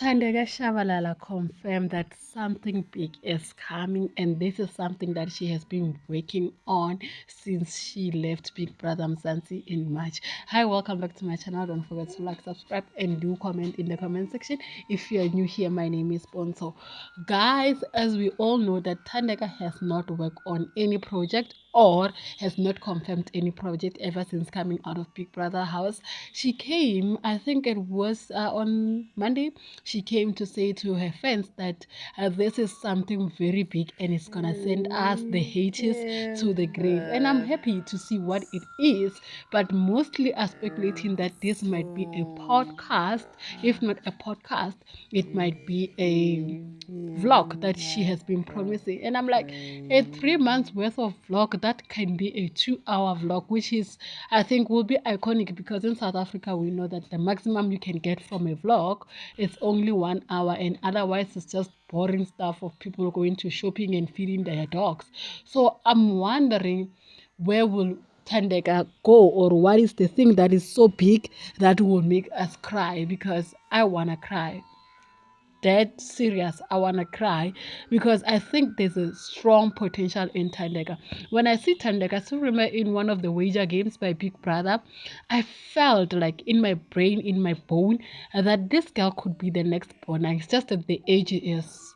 Thandega Shabalala confirmed that something big is coming, and this is something that she has been working on since she left Big Brother Mzansi in March. Hi, welcome back to my channel. Don't forget to like, subscribe, and do comment in the comment section. If you are new here, my name is Bonso. Guys, as we all know, that Thandega has not worked on any project or has not confirmed any project ever since coming out of Big Brother house. She came, I think it was on Monday, she came to say to her fans that this is something very big and it's gonna send us the haters to the grave. And I'm happy to see what it is, but mostly are speculating that this might be a podcast. If not a podcast, it might be a vlog that she has been promising. And I'm like, a 3 months worth of vlog, that can be a 2 hour vlog, which is, I think, will be iconic, because in South Africa we know that the maximum you can get from a vlog is only 1 hour, and otherwise it's just boring stuff of people going to shopping and feeding their dogs. So I'm wondering, where will Thandega go, or what is the thing that is so big that will make us cry? Because I wanna cry, dead serious. I want to cry, because I think there's a strong potential in Thandega. When I see Thandega, I still remember in one of the wager games by Big Brother, I felt like in my brain, in my bone, that this girl could be the next Bona. It's just that the age is,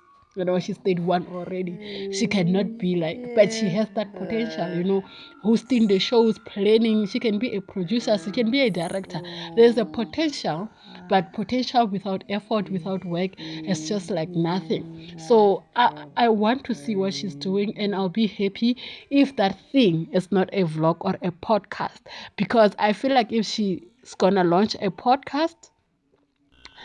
she's 31 already. She cannot be like, but she has that potential, hosting the shows, planning. She can be a producer, she can be a director. There's a potential, but potential without effort, without work, is just like nothing. So I want to see what she's doing, and I'll be happy if that thing is not a vlog or a podcast, because I feel like if she's gonna launch a podcast,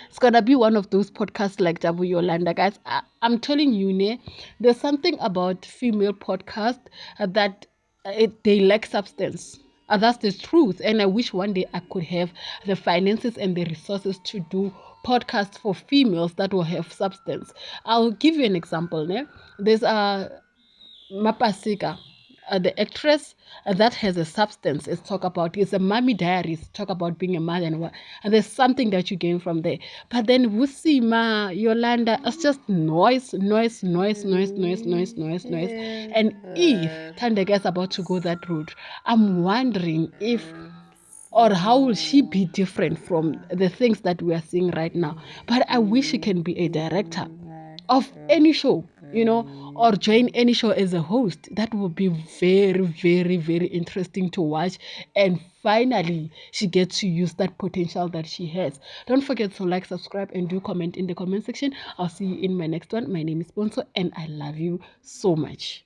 it's gonna be one of those podcasts like Jabu Yolanda, guys. I'm telling you, there's something about female podcasts that they lack substance. That's the truth. And I wish one day I could have the finances and the resources to do podcasts for females that will have substance. I'll give you an example. There's a Mapasika, the actress that has a substance. It's talk about, it's a mommy diaries, talk about being a mother, and there's something that you gain from there. But then Wusima, Yolanda, it's just noise. And if Thandega is about to go that route, I'm wondering if, or how will she be different from the things that we are seeing right now. But I wish she can be a director of any show, or join any show as a host. That would be very, very, very interesting to watch. And finally, she gets to use that potential that she has. Don't forget to like, subscribe, and do comment in the comment section. I'll see you in my next one. My name is Bonso, and I love you so much.